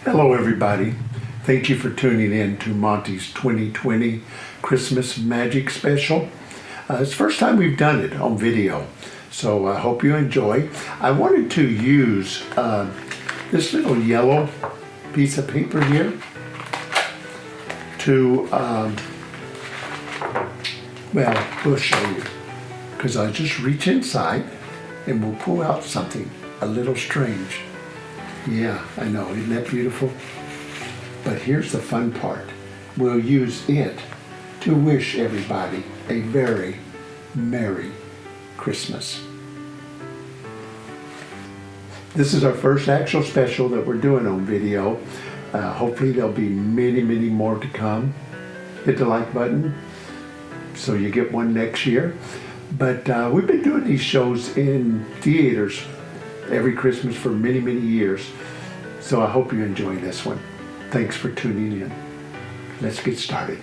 Hello everybody. Thank you for tuning in to Monty's 2020 Christmas Magic Special. It's the first time we've done it on video, so I hope you enjoy. I wanted to use this little yellow piece of paper here to, we'll show you, because I just reach inside and we'll pull out something a little strange. Yeah, I know, isn't that beautiful? But here's the fun part. We'll use it to wish everybody a very Merry Christmas. This is our first actual special that we're doing on video. Hopefully there'll be many more to come. Hit the like button so you get one next year. But we've been doing these shows in theaters every Christmas for many years. So I hope you enjoy this one. Thanks for tuning in. Let's get started.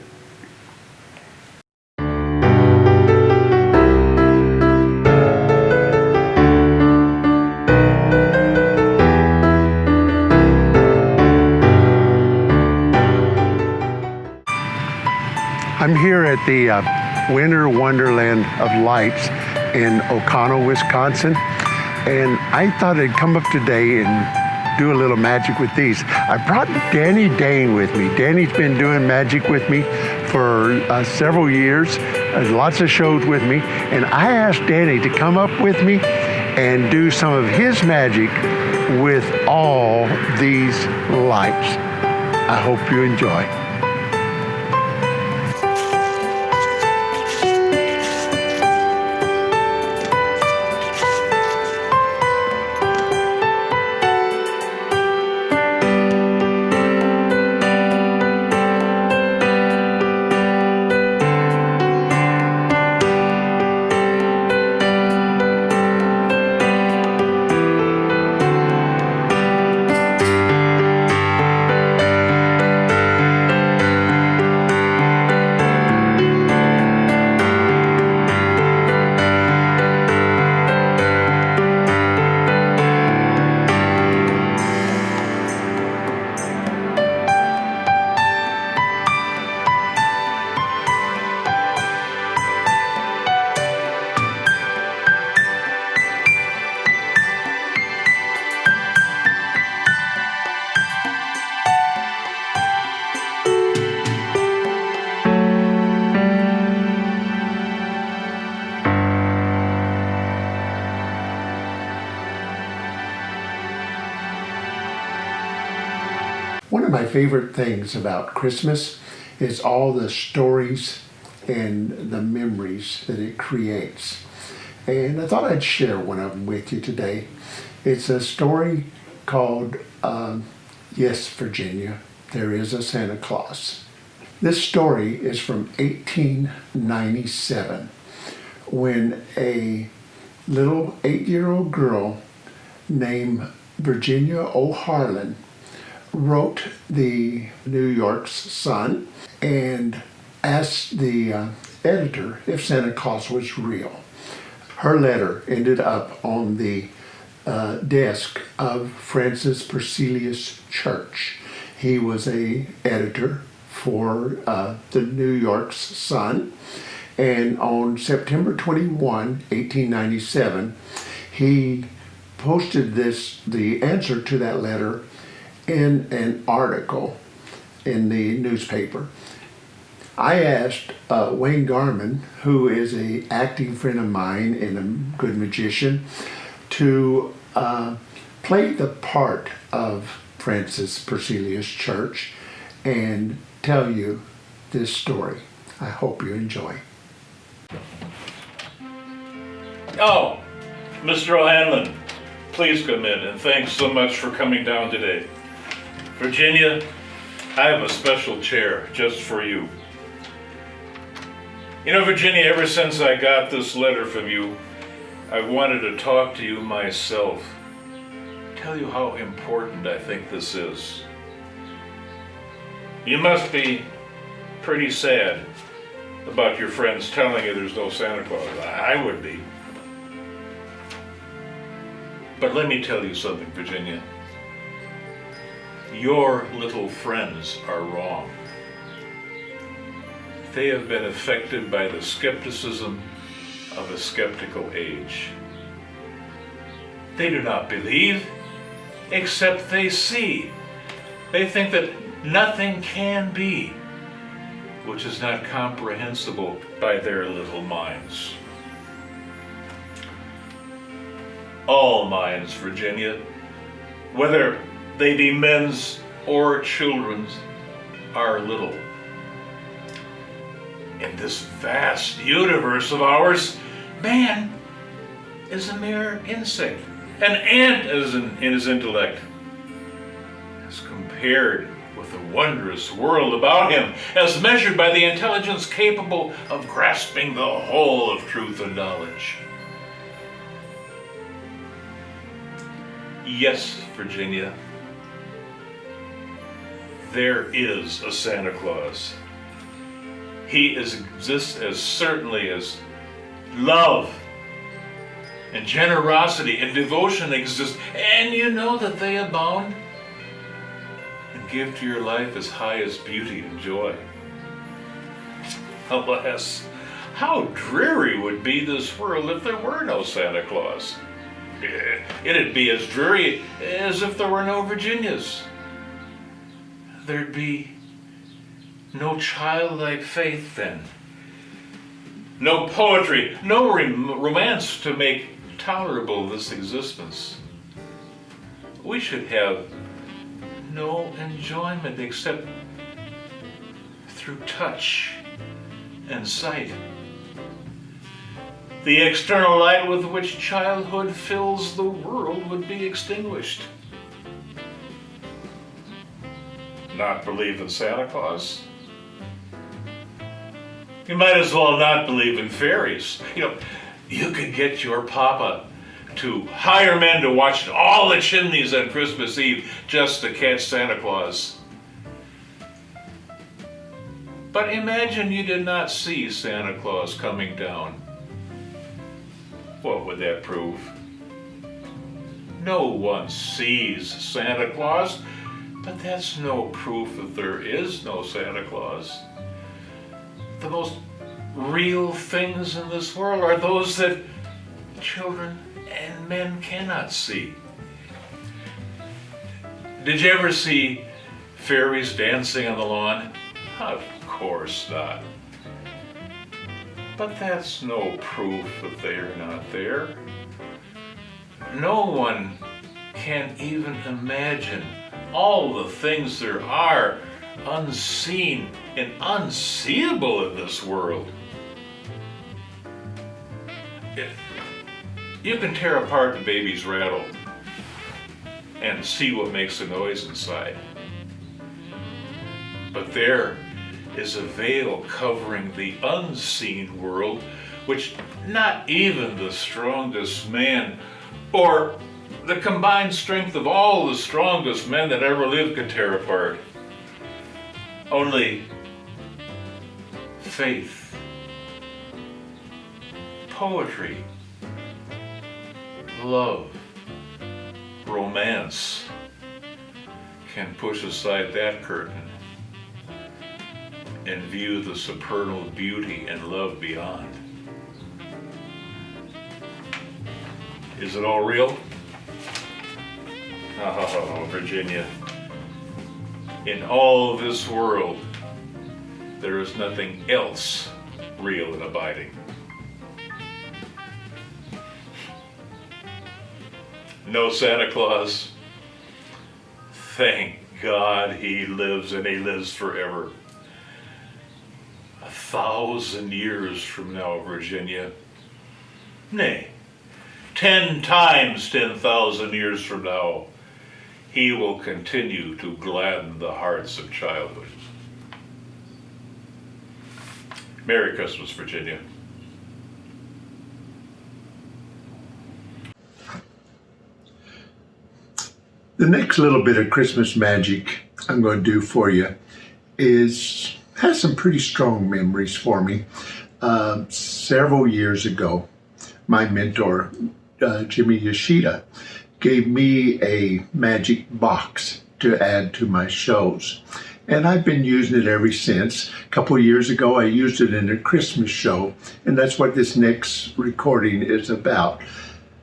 I'm here at the Winter Wonderland of Lights in O'Connell, Wisconsin. And I thought I'd come up today and do a little magic with these. I brought Dane with me. Danny's been doing magic with me for several years, lots of shows with me. And I asked Danny to come up with me and do some of his magic with all these lights. I hope you enjoy. One of my favorite things about Christmas is all the stories and the memories that it creates. And I thought I'd share one of them with you today. It's a story called, Yes, Virginia, There is a Santa Claus. This story is from 1897, when a little 8-year-old girl named Virginia O'Harlan wrote the New York's Sun and asked the editor if Santa Claus was real. Her letter ended up on the desk of Francis Persilius Church. He was a editor for the New York's Sun, and on September 21, 1897, he posted the answer to that letter in an article in the newspaper. I asked Wayne Garman, who is an acting friend of mine and a good magician, to play the part of Francis Persilius Church and tell you this story. I hope you enjoy. Oh, Mr. O'Hanlon, please come in, and thanks so much for coming down today. Virginia, I have a special chair just for you. You know, Virginia, ever since I got this letter from you, I wanted to talk to you myself. Tell you how important I think this is. You must be pretty sad about your friends telling you there's no Santa Claus. I would be. But let me tell you something, Virginia. Your little friends are wrong. They have been affected by the skepticism of a skeptical age. They do not believe, except they see. They think that nothing can be, which is not comprehensible by their little minds. All minds, Virginia, whether they be men's or children's, are little. In this vast universe of ours, man is a mere insect, an ant in his intellect, as compared with the wondrous world about him, as measured by the intelligence capable of grasping the whole of truth and knowledge. Yes, Virginia, there is a Santa Claus. He exists as certainly as love and generosity and devotion exist, and you know that they abound and give to your life as high as beauty and joy. Alas, how dreary would be this world if there were no Santa Claus. It'd be as dreary as if there were no Virginias. There'd be no childlike faith then. No poetry, no romance to make tolerable this existence. We should have no enjoyment except through touch and sight. The external light with which childhood fills the world would be extinguished. Not believe in Santa Claus? You might as well not believe in fairies. You could get your papa to hire men to watch all the chimneys on Christmas Eve just to catch Santa Claus. But imagine you did not see Santa Claus coming down. What would that prove? No one sees Santa Claus, but that's no proof that there is no Santa Claus. The most real things in this world are those that children and men cannot see. Did you ever see fairies dancing on the lawn? Of course not. But that's no proof that they are not there. No one can even imagine all the things there are unseen and unseeable in this world. You can tear apart the baby's rattle and see what makes a noise inside. But there is a veil covering the unseen world, which not even the strongest man or the combined strength of all the strongest men that ever lived could tear apart. Only faith, poetry, love, romance can push aside that curtain and view the supernal beauty and love beyond. Is it all real? Oh, Virginia. In all this world, there is nothing else real and abiding. No Santa Claus. Thank God he lives, and he lives forever. 1,000 years from now, Virginia. Nay, 10 times 10,000 years from now, he will continue to gladden the hearts of childhood. Merry Christmas, Virginia. The next little bit of Christmas magic I'm going to do for you has some pretty strong memories for me. Several years ago, my mentor, Jimmy Yoshida, gave me a magic box. to add to my shows. And I've been using it ever since. A couple of years ago, I used it in a Christmas show, and that's what this next recording is about.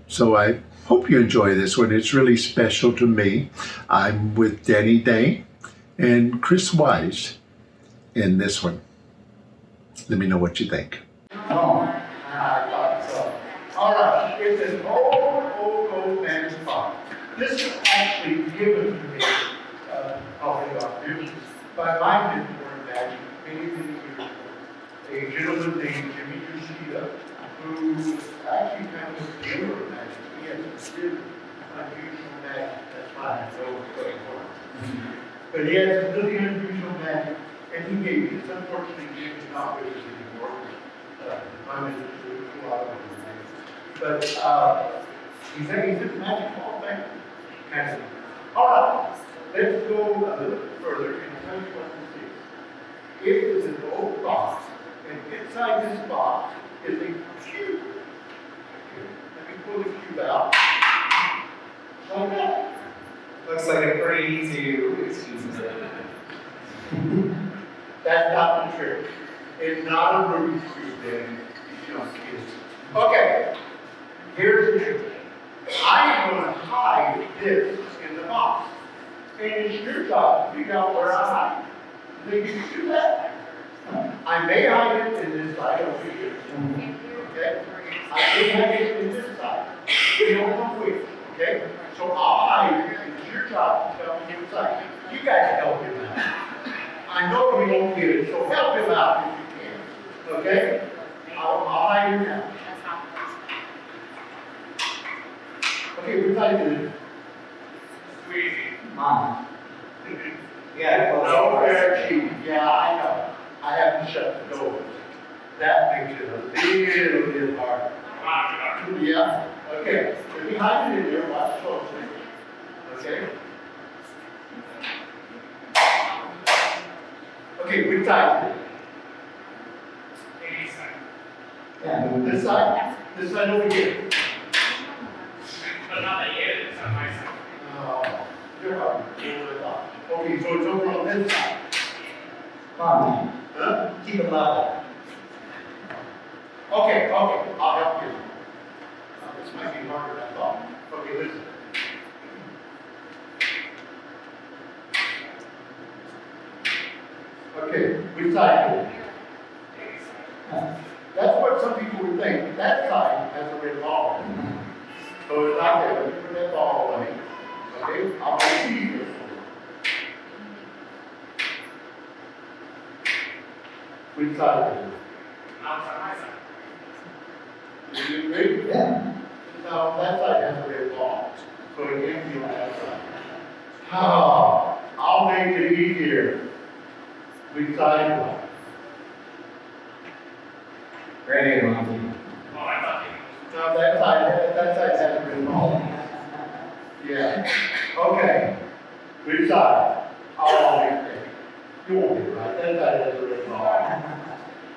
So I hope you enjoy this one. It's really special to me. I'm with Dane and Chris Wise in this one. Let me know what you think. Oh, I thought so. All right, it's an old man's song. This was actually given to me, probably about 50, by my mentor in magic many years ago. A gentleman named Jimmy Yoshida, who actually kind of was the hero of magic. He had some really unusual magic. That's why I know what's going on. But he had some really unusual magic, and he gave it. It's unfortunately Jimmy's not with us anymore. I'm in a lot of things. But he's in the magic hall of fame. Kind of. All right, let's go a little bit further and tell you what this is. It is an old box, and inside this box is a cube. Let me pull the cube out. Like that. Looks like a pretty easy Rubik's Cube. That's not the trick. It's not a Rubik's Cube, then. Okay, here's the trick. I am going to hide this in the box. And it's your job to figure out where I hide. Think you can do that? I may hide it in this side over here. Okay? I may hide it in this side. You don't know which. Okay? So I'll hide it. It's your job to tell me which side. You guys help him out. I know he won't get it, so help him out if you can. Okay? I'll hide him now. Okay, which side is it? Squeezy. Mom. Yeah, No fair cheating. Yeah, I know. I have to shut the doors. That makes it a little bit hard. Yeah. Okay. Let me hide it in there. Watch closely. Okay. Okay, which side is it? Any side. Yeah. This side? This side over here. But not that yet, it's on my side. Oh, you're hard. Okay, so it's over on this side. Mom, Huh? keep it level. Okay, I'll help you. This might be harder than I thought. Okay, listen. Okay, which side is it? Any side. That's what some people would think. That side has a red ball. So it's not there. Let me put that ball away. Okay, I'll make it easier for you. Which side is it? Now it's on my side. You agree? Yeah. Now, that side has a red ball, so it can't be on that side. Oh, I'll make it easier. Which side is it? Right here, Monty. Oh, I thought Now, that side has a red ball. Yeah. Okay. Which side? I'll make it. You won't get it right. That side has a red ball.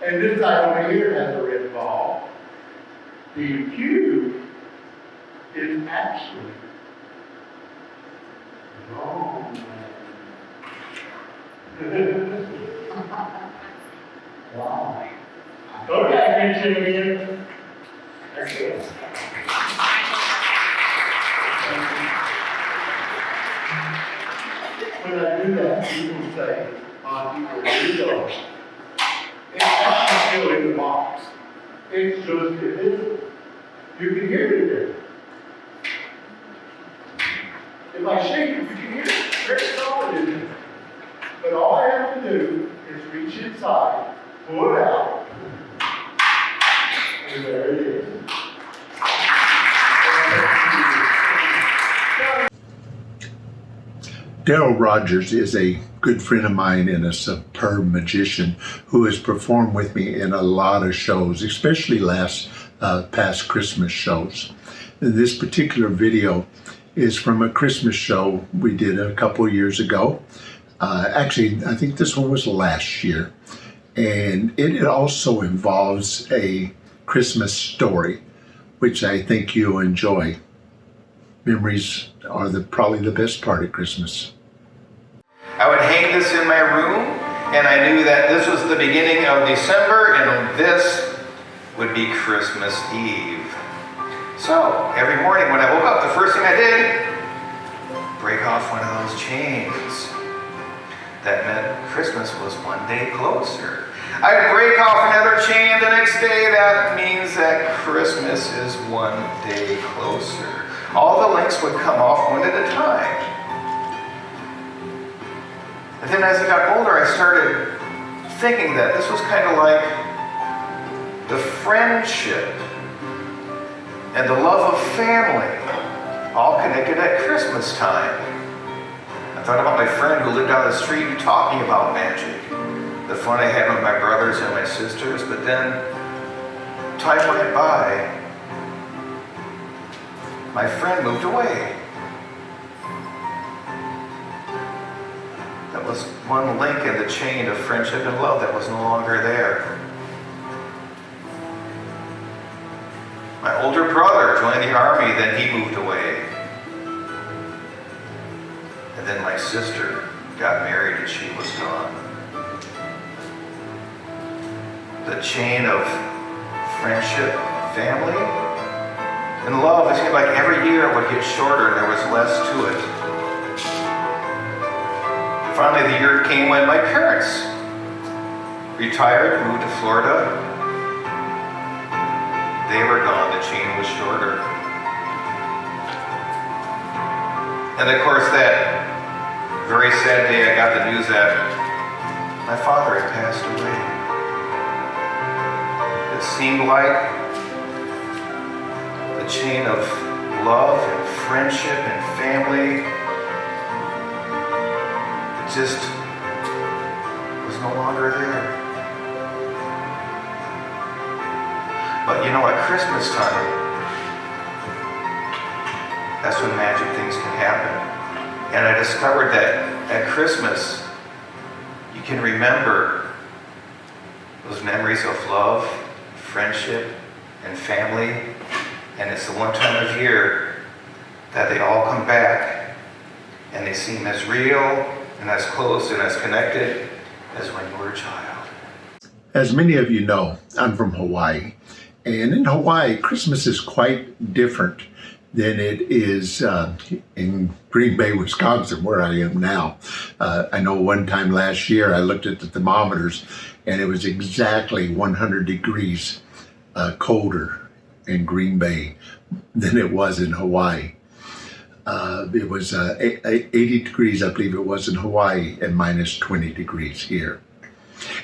And this side over here has a red ball. The cube is actually wrong. Wow. Okay, I can see it again. That's good. When I do that, people say, Monty, where you go? It's actually still in the box. It's just invisible. You can hear it there. If I shake it, you can hear it. Very solid in there. But all I have to do is reach inside, pull it out, and there it is. Daryl Rogers is a good friend of mine and a superb magician who has performed with me in a lot of shows, especially past Christmas shows. And this particular video is from a Christmas show we did a couple years ago. Actually, I think this one was last year. And it also involves a Christmas story, which I think you'll enjoy. Memories are probably the best part of Christmas. hang this in my room, and I knew that this was the beginning of December, and this would be Christmas Eve. So, every morning when I woke up, the first thing I did, break off one of those chains. That meant Christmas was one day closer. I'd break off another chain the next day. That means that Christmas is one day closer. All the links would come off one at a time. And then as I got older, I started thinking that this was kind of like the friendship and the love of family all connected at Christmas time. I thought about my friend who lived down the street talking about magic, the fun I had with my brothers and my sisters, but then time went by. My friend moved away. That was one link in the chain of friendship and love that was no longer there. My older brother joined the army, then he moved away. And then my sister got married and she was gone. The chain of friendship, family, and love, it seemed like every year it would get shorter and there was less to it. Finally, the year came when my parents retired, moved to Florida. They were gone, the chain was shorter. And of course, that very sad day I got the news that my father had passed away. It seemed like the chain of love and friendship and family just was no longer there. But you know, at Christmas time, that's when magic things can happen. And I discovered that at Christmas, you can remember those memories of love, friendship, and family. And it's the one time of year that they all come back and they seem as real and as close and as connected as when you were a child. As many of you know, I'm from Hawaii. And in Hawaii, Christmas is quite different than it is in Green Bay, Wisconsin, where I am now. I know one time last year I looked at the thermometers and it was exactly 100 degrees colder in Green Bay than it was in Hawaii. It was 80 degrees, I believe it was in Hawaii, and minus 20 degrees here.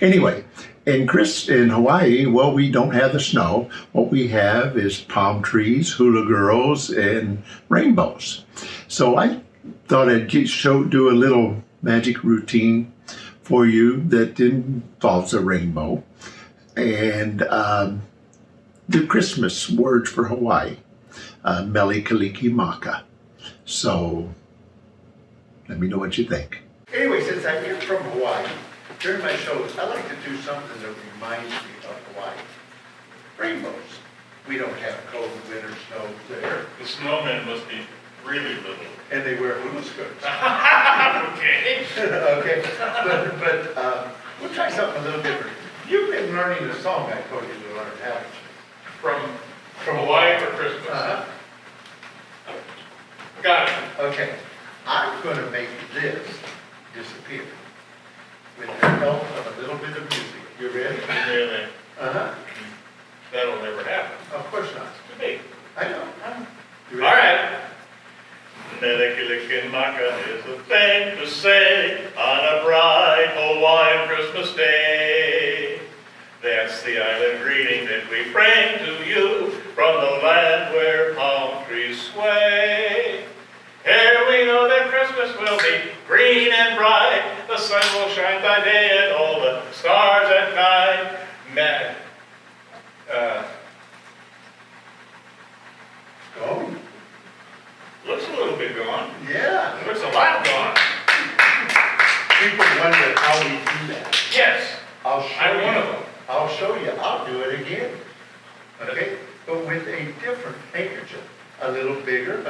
Anyway, in Hawaii, well, we don't have the snow. What we have is palm trees, hula girls, and rainbows. So I thought I'd do a little magic routine for you that involves a rainbow and the Christmas words for Hawaii, Mele Kaliki Maka. So let me know what you think. Anyway, since I'm here from Hawaii, during my shows, I like to do something that reminds me of Hawaii. Rainbows. We don't have cold winter snow there. The snowmen must be really little. And they wear hula skirts. Okay. Okay, but we'll try something a little different. You've been learning the song I told you to learn, haven't you? From Hawaii for Christmas. Uh-huh. Got it. Okay, I'm going to make this disappear with the help of a little bit of music. You ready? Really? Uh-huh. That'll never happen. Of course not. Too big. I know. You All ready? right. Mele is a thing to say on a bright Hawaiian Christmas day. That's the island greeting that we bring to you from the land where palm trees sway. Here we know that Christmas will be green and bright. The sun will shine by day and all the stars at night. Go. Looks a little bit gone. Yeah. Looks a lot gone. People wonder how we do that. Yes. I'll show I'm you. one of them. I'll show you. I'll do it again. Okay? But with a different handkerchief. A little bigger,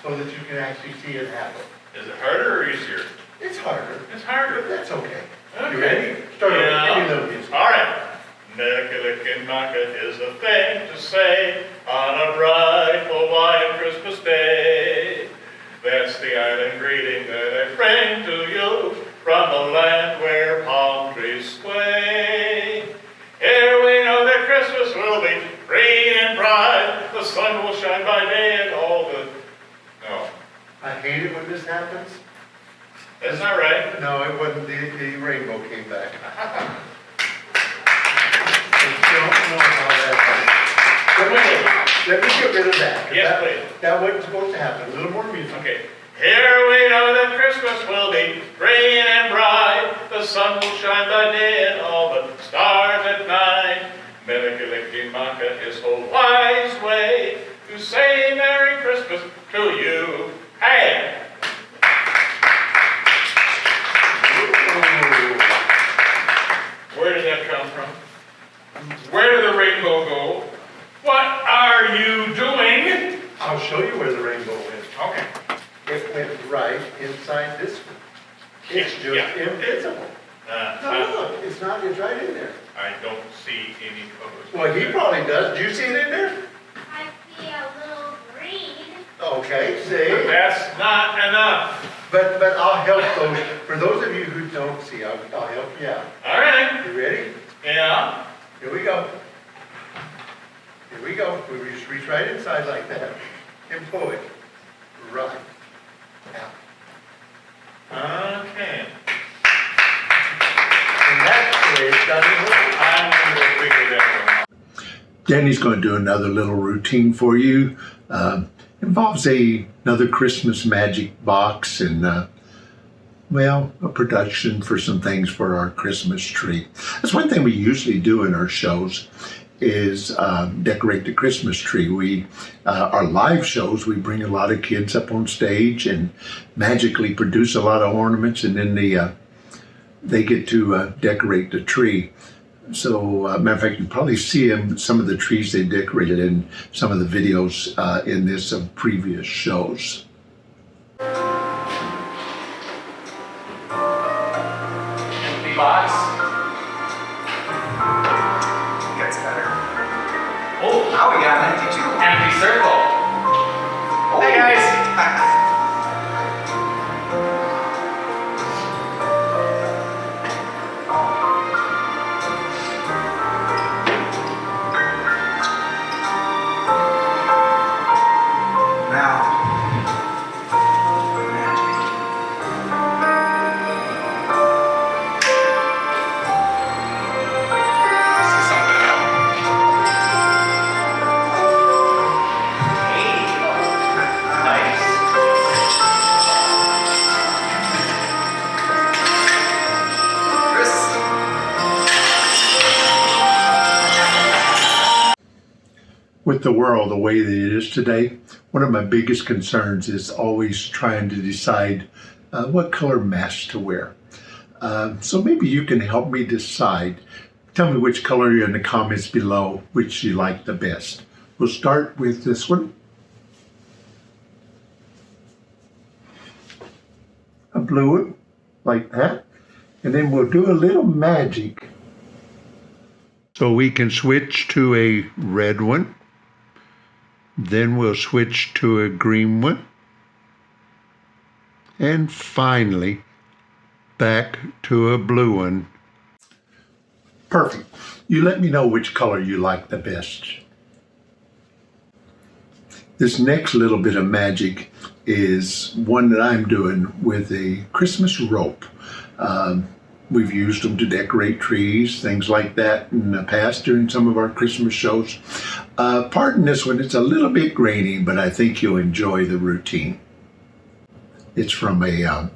so that you can actually see it happen. Is it harder or easier? It's harder. It's harder. But that's okay. Okay. You ready? Start over. Yeah. Give me a little music. All right. Necka-lickin-macka is a thing to say on a bright, Hawaiian Christmas day. That's the island greeting that I bring to you from the land where palm trees sway. Here we know that Christmas will be green and bright. The sun will shine by day and all the... No, I hate it when this happens. that's not right. No, it wasn't. The rainbow came back. I don't know how that happened. Let me get rid of that. 'Cause Yes, that- please. That wasn't supposed to happen. A little more music. Okay. Here we know that Christmas will be green and bright. The sun will shine by day and all the stars at night. Melikilikimaka is Hawaii's way to say Merry Christmas to you. Hey! Where did that come from? Where did the rainbow go? What are you doing? I'll show you where the rainbow went. Okay. It went right inside this one. It's just Yeah. invisible. No, look, it's not, it's right in there. I don't see any colors. Well, he probably does. Do you see it in there? I see a little green. Okay, see? That's not enough. But I'll help those, for those of you who don't see, I'll help you out. All right. You ready? Yeah. Here we go. Here we go. We just reach right inside like that and pull it right out. Okay. And that's the way it's done. I'm going to go figure that one out. Danny's going to do another little routine for you. Involves another Christmas magic box and, well, a production for some things for our Christmas tree. That's one thing we usually do in our shows is decorate the Christmas tree. Our live shows, we bring a lot of kids up on stage and magically produce a lot of ornaments, and then they get to decorate the tree. So, matter of fact, you probably see some of the trees they decorated in some of the videos in this of previous shows. Empty box. Gets better. Oh, Now we got an empty too. empty circle. Hey guys. Now, magic. This is something else. Hey. Nice. Chris. With the world the way that it is today, one of my biggest concerns is always trying to decide what color mask to wear. So maybe you can help me decide. Tell me which color in the comments below, which you like the best. We'll start with this one. A blue one, like that. And then we'll do a little magic. So we can switch to a red one. Then we'll switch to a green one. And finally, back to a blue one. Perfect. You let me know which color you like the best. This next little bit of magic is one that I'm doing with a Christmas rope. We've used them to decorate trees, things like that in the past during some of our Christmas shows. Pardon this one, it's a little bit grainy, but I think you'll enjoy the routine. It's from a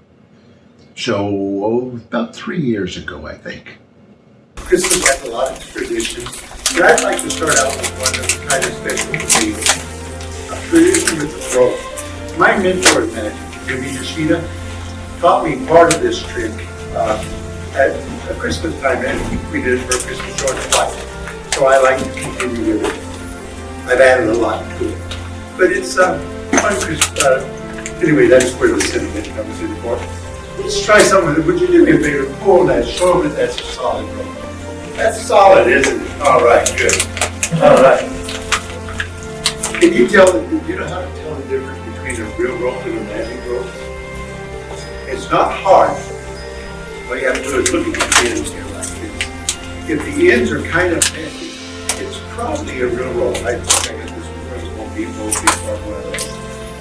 show about 3 years ago, I think. Christmas has a lot of traditions, but I'd like to start out with one that's kind of special to me. A tradition with the rope. My mentor in magic, Jimmy Yoshida, taught me part of this trick at a Christmas time, and we did it for a Christmas show twice. So I like to continue with it. I've added a lot to it, but it's fun Christmas. Anyway, that's where the sentiment comes in for. Let's try something. Would you do me a favor? Pull that. Show them that that's a solid rope. That's solid, isn't it? All right, good. All right. Can you tell, do you know how to tell the difference between a real rope and a magic rope? It's not hard. All you have to do is look at the ends here like this. If the ends are kind of messy, it's probably a real rope. I got this one first, won't be both far away.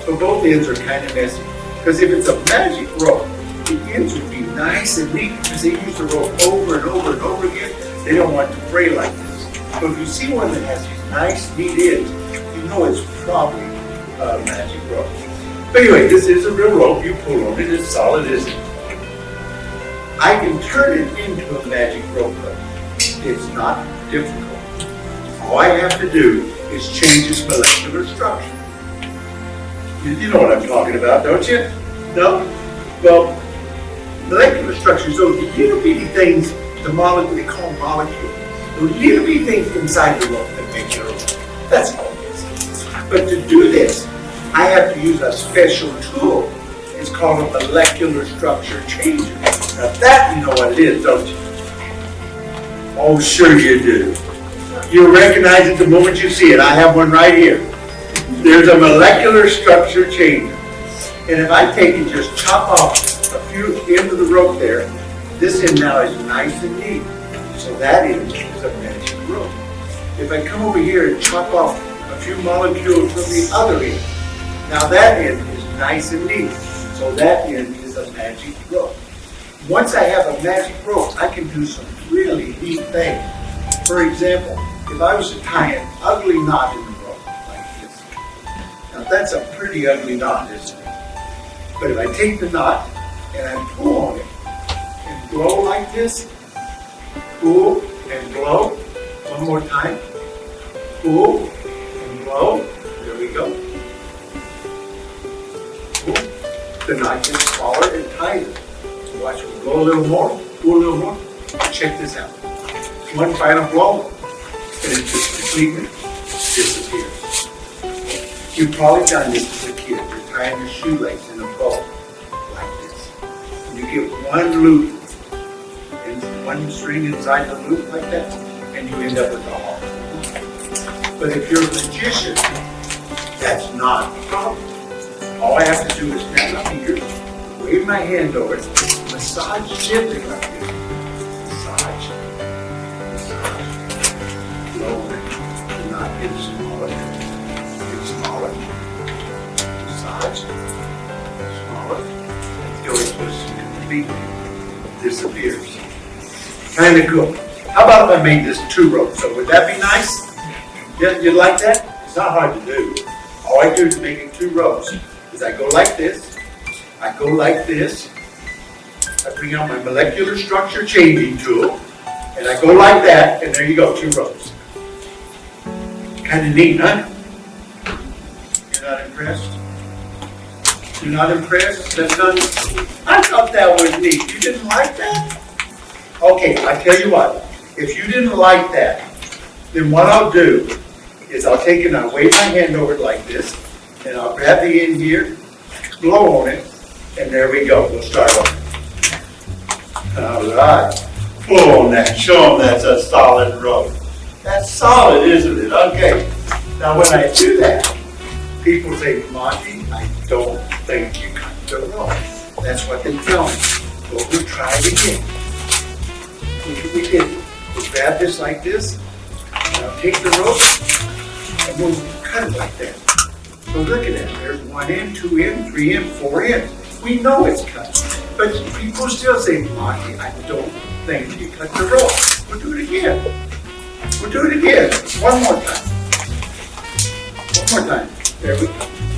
So both ends are kind of messy. Because if it's a magic rope, the ends would be nice and neat because they use the rope over and over and over again. They don't want to fray like this. So if you see one that has these nice, neat ends, you know it's probably a magic rope. But anyway, this is a real rope. You pull on it, it's solid, isn't it? I can turn it into a magic rope though. It's not difficult. All I have to do is change its molecular structure. You know what I'm talking about, don't you? No? Well, molecular structure is those little bitty things, they call molecules. Those little bitty things inside the rope that make it a rope. That's all it is. But to do this, I have to use a special tool. It's called a molecular structure changer. Now that you know what it is, don't you? Oh, sure you do. You'll recognize it the moment you see it. I have one right here. There's a molecular structure changer. And if I take and just chop off a few ends of the rope there, this end now is nice and neat. So that end is a magic rope. If I come over here and chop off a few molecules from the other end, now that end is nice and neat. So that end is a magic rope. Once I have a magic rope, I can do some really neat things. For example, if I was to tie an ugly knot in the rope like this. Now that's a pretty ugly knot, isn't it? But if I take the knot and I pull on it and blow like this, pull and blow, one more time, pull and blow, there we go. Pull. The knot gets smaller and tighter. Watch me blow a little more, pull a little more. Check this out. One final blow, and it just completely disappears. You've probably done this as a kid. You're tying your shoelace in a bow like this. And you get one loop, and one string inside the loop like that, and you end up with a heart. But if you're a magician, that's not a problem. All I have to do is snap my fingers, wave my hand over it, massage gently like this. Massage. Massage. Blow it. Do not get smaller. Get smaller. Massage. Smaller. Until it just completely disappears. Kind of cool. How about if I made this 2 ropes? So would that be nice? You'd like that? It's not hard to do. All I do is make it 2 ropes. Is I go like this. I go like this. I bring out my molecular structure changing tool, and I go like that, and there you go, 2 ropes. Kind of neat, huh? You're not impressed? You're not impressed? That's not. I thought that was neat. You didn't like that? Okay, I tell you what. If you didn't like that, then what I'll do is I'll take it and I'll wave my hand over it like this, and I'll grab the end here, blow on it, and there we go. We'll start over. All right. Pull on that. Show them that's a solid rope. That's solid, isn't it? Okay. Now when I do that, people say, Monty, I don't think you cut the rope. That's what they tell me. But we'll try it again. Look what we did. We'll grab this like this. And I'll take the rope and we'll cut it like that. So look at that. There's 1 end, 2 end, 3 end, 4 end. We know it's cut. But people still say, Monty, I don't think you cut the rope. We'll do it again. We'll do it again. One more time. One more time. There we go.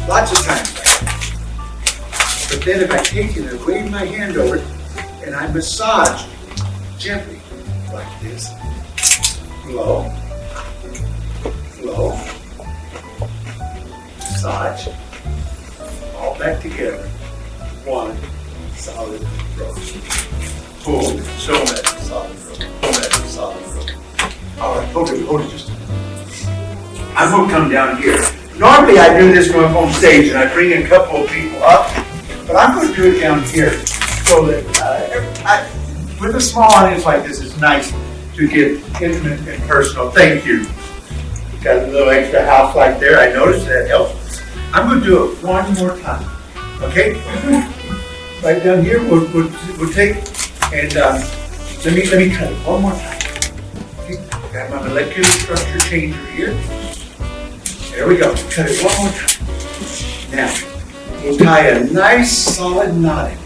Lots of times like that. But then if I take it and wave my hand over it, and I massage gently like this, blow, blow, massage, all back together. 1 solid rope. Pull, show them that solid rope. Show them that solid rope. All right, hold it just a minute. I'm going to come down here. Normally I do this when I'm on stage and I bring a couple of people up, but I'm going to do it down here. so that with a small audience like this, it's nice to get intimate and personal. Thank you. Got a little extra house light there. I noticed that helps. I'm going to do it one more time. Okay? Right down here, we'll take and let me cut it one more time. Okay? Got my molecular structure changer here. There we go. Cut it one more time. Now, we'll tie a nice solid knot in.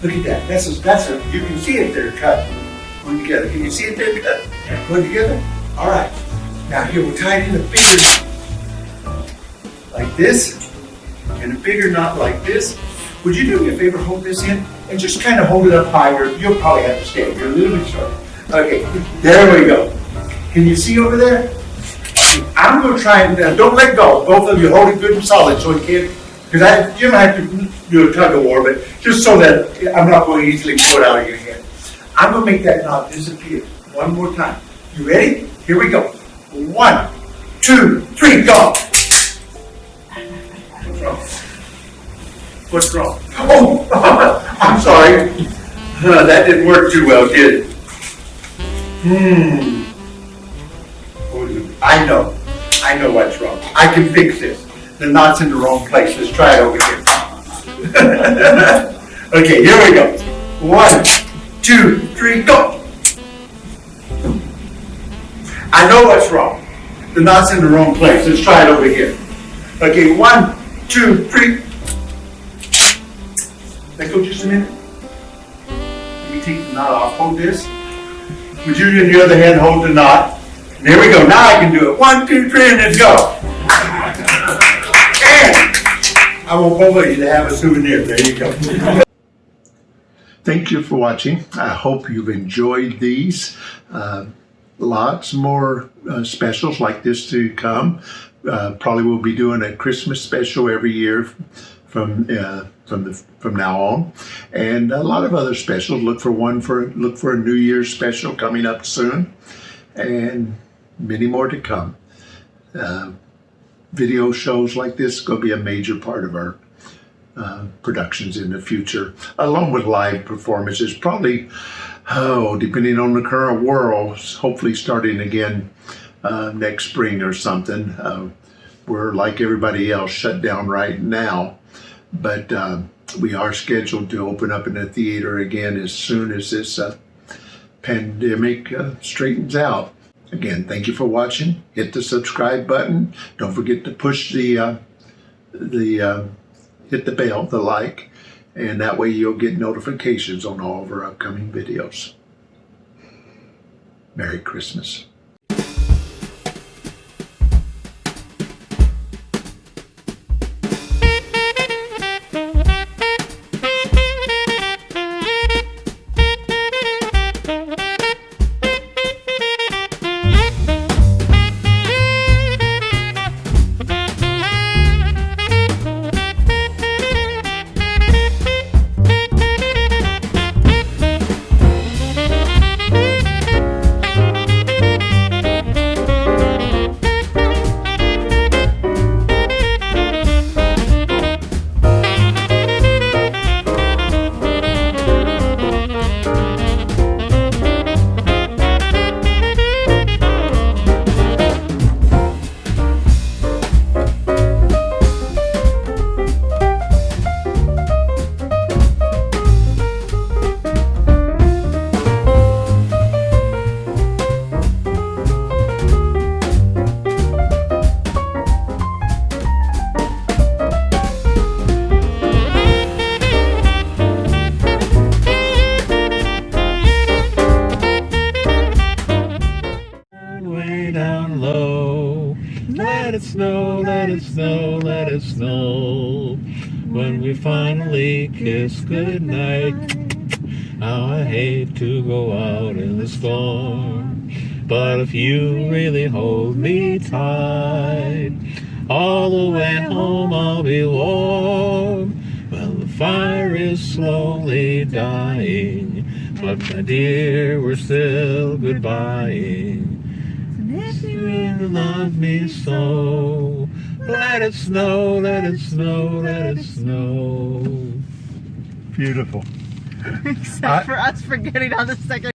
Look at that. That's a. You can see it there cut. Going together. Can you see it there cut? Going together? All right. Now here we'll tie it in a bigger knot. Like this. And a bigger knot like this. Would you do me a favor, hold this in, and just kind of hold it up higher. You'll probably have to stand. You're a little bit short. Okay, there we go. Can you see over there? I'm going to try and, don't let go. Both of you hold it good and solid so it can't, because you don't have to do a tug of war, but just so that I'm not going to easily pull it out of your hand. I'm going to make that knot disappear one more time. You ready? Here we go. 1, 2, 3, go. What's wrong? Oh, I'm sorry. That didn't work too well, did it? I know what's wrong. I can fix this. The knot's in the wrong place. Let's try it over here. Okay, here we go. 1, 2, 3, go. I know what's wrong. The knot's in the wrong place. Let's try it over here. Okay, 1, 2, 3. Let go just a minute. Let me take the knot off. Hold this. Would you, on the other hand, hold the knot? There we go. Now I can do it. 1, 2, 3, and let's go. And I want both of you to have a souvenir. There you go. Thank you for watching. I hope you've enjoyed these. Lots more specials like this to come. Probably we'll be doing a Christmas special every year from now on, and a lot of other specials. Look for a New Year's special coming up soon, and many more to come. Video shows like this going to be a major part of our productions in the future, along with live performances. Probably, depending on the current world, hopefully starting again next spring or something. We're like everybody else, shut down right now, but we are scheduled to open up in the theater again as soon as this pandemic straightens out. Again, thank you for watching. Hit the subscribe button. Don't forget to push hit the bell, the like, and that way you'll get notifications on all of our upcoming videos. Merry Christmas. Let it snow, let it snow, let it snow. When we finally kiss goodnight. How I hate to go out in the storm, but if you really hold me tight, all the way home I'll be warm. Well, the fire is slowly dying, but my dear, we're still goodbying. If you really love me so, let it snow, let it snow, let it snow. Beautiful. Except for us forgetting on the second